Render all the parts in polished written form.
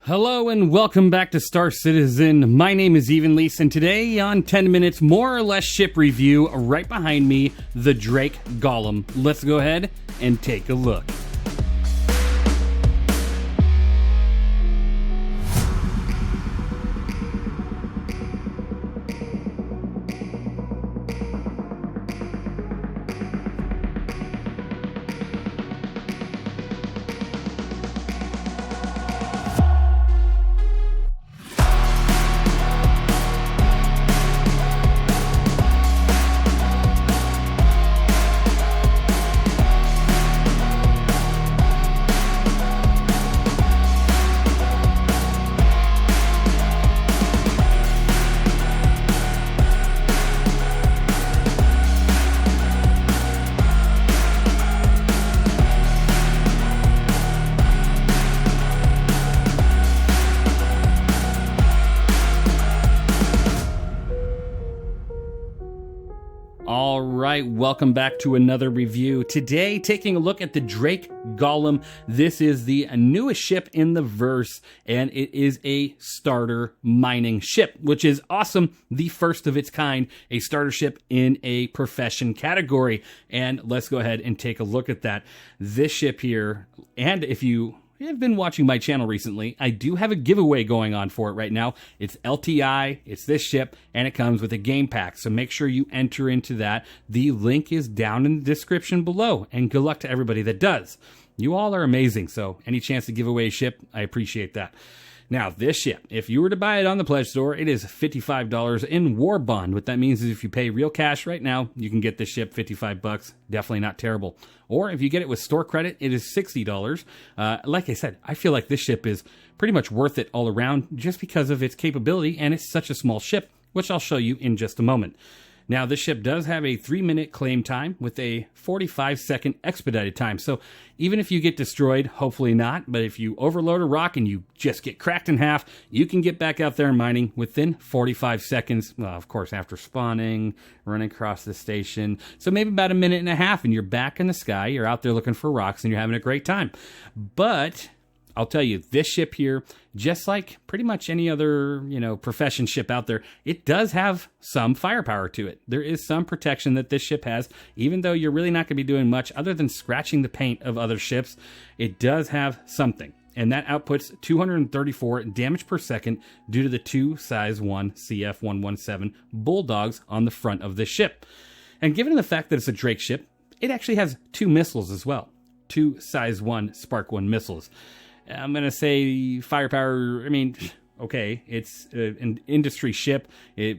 Hello and welcome back to Star Citizen. My name is Evenlease, and today on 10 Minutes More or Less Ship Review, right behind me, the Drake Golem. Let's go ahead and take a look. All right, welcome back to another review. Today, taking a look at the Drake Golem. This is the newest ship in the verse, and it is a starter mining ship, which is awesome. The first of its kind, a starter ship in a profession category. And let's go ahead and take a look at that. This ship here, and if you have been watching my channel recently, I do have a giveaway going on for it right now. It's LTI, it's this ship, and it comes with a game pack. So make sure you enter into that. The link is down in the description below, and good luck to everybody that does. You all are amazing, so any chance to give away a ship, I appreciate that. Now, this ship, if you were to buy it on the Pledge Store, it is $55 in warbond. What that means is if you pay real cash right now, you can get this ship $55. Definitely not terrible. Or if you get it with store credit, it is $60. Like I said, I feel like this ship is pretty much worth it all around just because of its capability, and it's such a small ship, which I'll show you in just a moment. Now, this ship does have a 3-minute claim time with a 45-second expedited time. So even if you get destroyed, hopefully not, but if you overload a rock and you just get cracked in half, you can get back out there mining within 45 seconds. Well, of course, after spawning, running across the station. So maybe about a minute and a half and you're back in the sky. You're out there looking for rocks and you're having a great time. But I'll tell you, this ship here, just like pretty much any other, profession ship out there, it does have some firepower to it. There is some protection that this ship has, even though you're really not going to be doing much other than scratching the paint of other ships. It does have something, and that outputs 234 damage per second due to the two size 1 CF-117 Bulldogs on the front of this ship. And given the fact that it's a Drake ship, it actually has 2 missiles as well. 2 size 1 Spark 1 missiles. I'm going to say firepower, okay, it's an industry ship,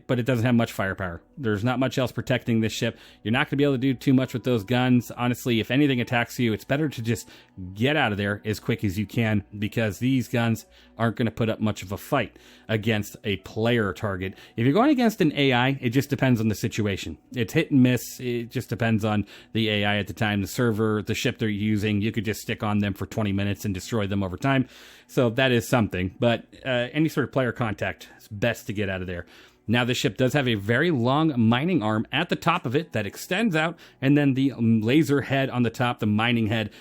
but it doesn't have much firepower. There's not much else protecting this ship. You're not going to be able to do too much with those guns. Honestly, if anything attacks you, it's better to just get out of there as quick as you can, because these guns aren't going to put up much of a fight against a player target. If you're going against an AI, it just depends on the situation. It's hit and miss. It just depends on the AI at the time, the server, the ship they're using. You could just stick on them for 20 minutes and destroy them over time. So that is something. But any sort of player contact, it's best to get out of there. Now, this ship does have a very long mining arm at the top of it that extends out, and then the laser head on the top, the mining head,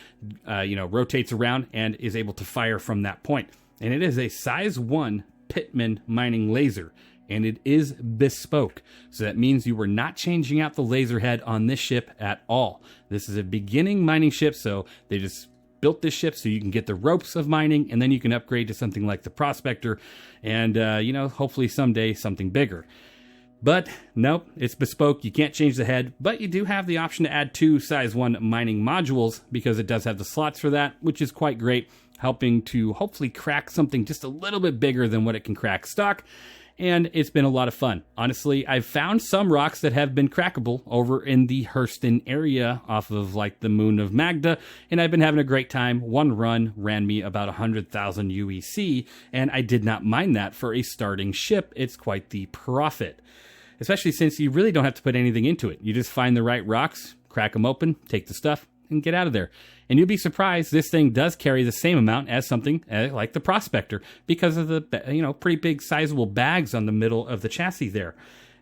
rotates around and is able to fire from that point. And it is a size 1 Pitman mining laser, and it is bespoke. So that means you were not changing out the laser head on this ship at all. This is a beginning mining ship, so they just built this ship so you can get the ropes of mining, and then you can upgrade to something like the Prospector and, hopefully someday something bigger. But nope, it's bespoke. You can't change the head, but you do have the option to add 2 size 1 mining modules because it does have the slots for that, which is quite great, helping to hopefully crack something just a little bit bigger than what it can crack stock. And it's been a lot of fun. Honestly, I've found some rocks that have been crackable over in the Hurston area off of like the moon of Magda, and I've been having a great time. One run ran me about 100,000 UEC, and I did not mind that for a starting ship. It's quite the profit, especially since you really don't have to put anything into it. You just find the right rocks, crack them open, take the stuff, and get out of there. And you'll be surprised, this thing does carry the same amount as something like the Prospector because of the pretty big sizable bags on the middle of the chassis there.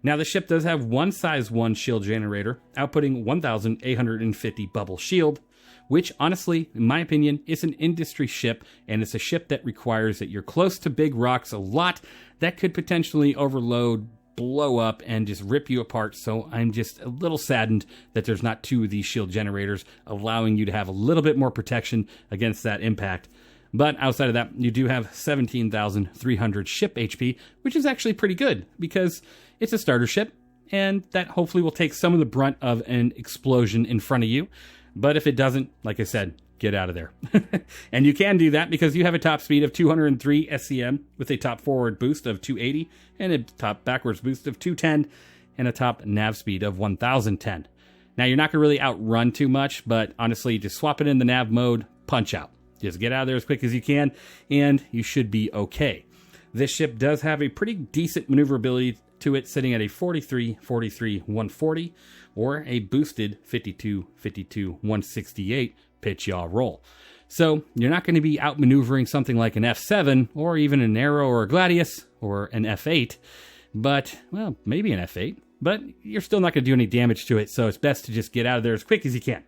Now, the ship does have one size 1 shield generator, outputting 1,850 bubble shield, which honestly, in my opinion, is an industry ship, and it's a ship that requires that you're close to big rocks a lot that could potentially overload, blow up, and just rip you apart. So I'm just a little saddened that there's not 2 of these shield generators, allowing you to have a little bit more protection against that impact. But outside of that, you do have 17,300 ship HP, which is actually pretty good because it's a starter ship, and that hopefully will take some of the brunt of an explosion in front of you. But if it doesn't, like I said, get out of there. And you can do that because you have a top speed of 203 SCM with a top forward boost of 280 and a top backwards boost of 210 and a top nav speed of 1010. Now, you're not going to really outrun too much, but honestly, just swap it in the nav mode, punch out. Just get out of there as quick as you can, and you should be okay. This ship does have a pretty decent maneuverability to it, sitting at a 43, 43, 140, or a boosted 52, 52, 168 pitch yaw roll. So you're not going to be outmaneuvering something like an F7, or even an Arrow or a Gladius, or an F8, but, well, maybe an F8, but you're still not going to do any damage to it, so it's best to just get out of there as quick as you can.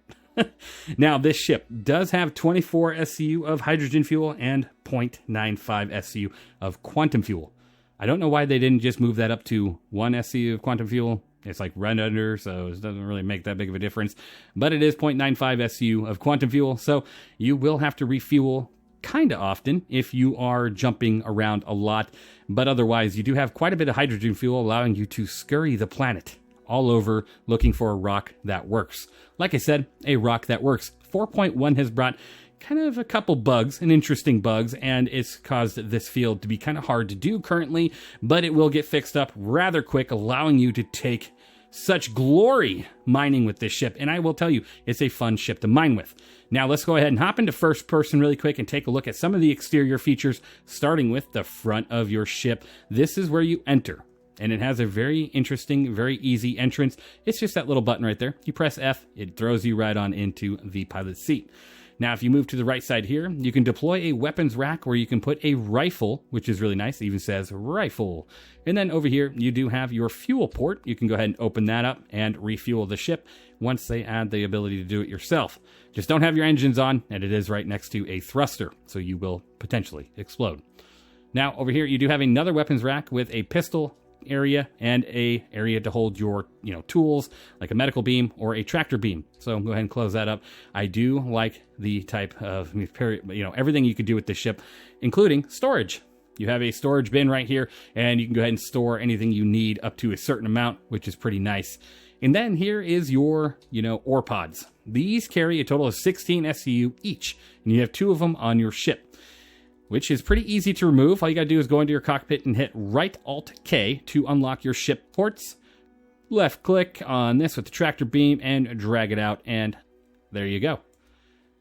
Now, this ship does have 24 SCU of hydrogen fuel and 0.95 SCU of quantum fuel. I don't know why they didn't just move that up to 1 SCU of quantum fuel. It's like red under, so it doesn't really make that big of a difference. But it is 0.95 SCU of quantum fuel, so you will have to refuel kind of often if you are jumping around a lot. But otherwise, you do have quite a bit of hydrogen fuel, allowing you to scurry the planet all over looking for a rock that works. Like I said, a rock that works. 4.1 has brought kind of a couple bugs, and interesting bugs, and it's caused this field to be kind of hard to do currently, but it will get fixed up rather quick, allowing you to take such glory mining with this ship. And I will tell you, it's a fun ship to mine with. Now let's go ahead and hop into first person really quick and take a look at some of the exterior features, starting with the front of your ship. This is where you enter, and it has a very interesting, very easy entrance. It's just that little button right there. You press F, it throws you right on into the pilot's seat. Now, if you move to the right side here, you can deploy a weapons rack where you can put a rifle, which is really nice. It even says rifle. And then over here, you do have your fuel port. You can go ahead and open that up and refuel the ship once they add the ability to do it yourself. Just don't have your engines on, and it is right next to a thruster, so you will potentially explode. Now, over here, you do have another weapons rack with a pistol area and a area to hold your tools, like a medical beam or a tractor beam. So go ahead and close that up. I do like the type of everything you could do with this ship, including storage. You have a storage bin right here, and you can go ahead and store anything you need up to a certain amount, which is pretty nice. And then here is your ore pods. These carry a total of 16 SCU each, and you have 2 of them on your ship, which is pretty easy to remove. All you got to do is go into your cockpit and hit Right-Alt-K to unlock your ship ports. Left click on this with the tractor beam and drag it out, and there you go.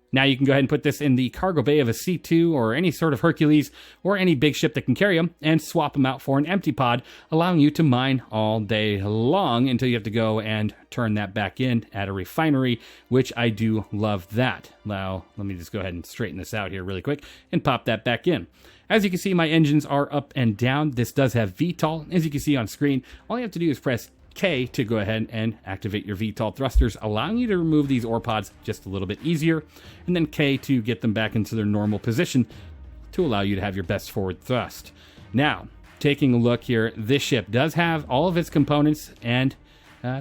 Now you can go ahead and put this in the cargo bay of a C2 or any sort of Hercules or any big ship that can carry them, and swap them out for an empty pod, allowing you to mine all day long until you have to go and turn that back in at a refinery, which I do love that. Now, let me just go ahead and straighten this out here really quick and pop that back in. As you can see, my engines are up and down. This does have VTOL. As you can see on screen, all you have to do is press K to go ahead and activate your VTOL thrusters, allowing you to remove these ore pods just a little bit easier, and then K to get them back into their normal position to allow you to have your best forward thrust. Now, taking a look here, this ship does have all of its components, and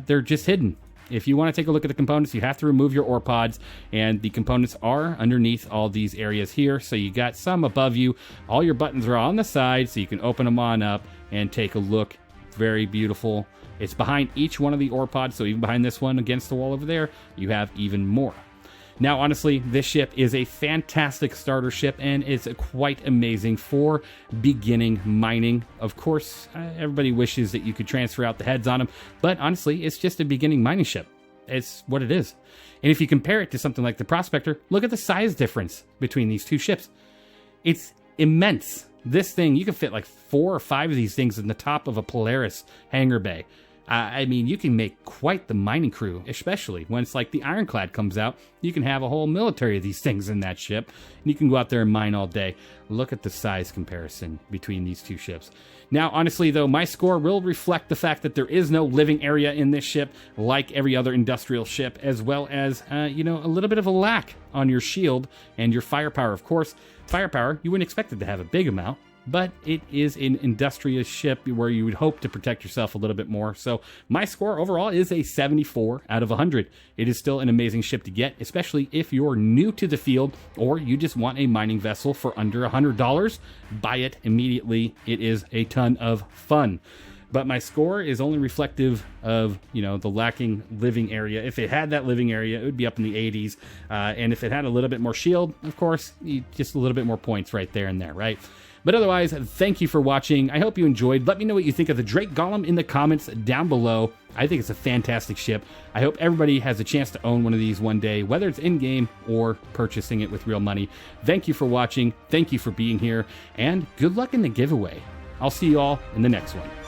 they're just hidden. If you want to take a look at the components, you have to remove your ore pods, and the components are underneath all these areas here. So you got some above you. All your buttons are on the side, so you can open them on up and take a look. Very beautiful. It's behind each one of the ore pods, so even behind this one against the wall over there, you have even more. Now, honestly, this ship is a fantastic starter ship, and it's quite amazing for beginning mining. Of course, everybody wishes that you could transfer out the heads on them, but honestly, it's just a beginning mining ship. It's what it is. And if you compare it to something like the Prospector, look at the size difference between these two ships. It's immense. This thing, you can fit like 4 or 5 of these things in the top of a Polaris hangar bay. I mean, you can make quite the mining crew, especially when it's like the Ironclad comes out. You can have a whole military of these things in that ship, and you can go out there and mine all day. Look at the size comparison between these two ships. Now, honestly, though, my score will reflect the fact that there is no living area in this ship, like every other industrial ship, as well as, you know, a little bit of a lack on your shield and your firepower. Of course, firepower, you wouldn't expect it to have a big amount, but it is an industrious ship where you would hope to protect yourself a little bit more. So my score overall is a 74 out of 100. It is still an amazing ship to get, especially if you're new to the field or you just want a mining vessel for under $100. Buy it immediately. It is a ton of fun. But my score is only reflective of, you know, the lacking living area. If it had that living area, it would be up in the 80s. And if it had a little bit more shield, of course, just a little bit more points right there and there, right? But otherwise, thank you for watching. I hope you enjoyed. Let me know what you think of the Drake Golem in the comments down below. I think it's a fantastic ship. I hope everybody has a chance to own one of these one day, whether it's in-game or purchasing it with real money. Thank you for watching. Thank you for being here. And good luck in the giveaway. I'll see you all in the next one.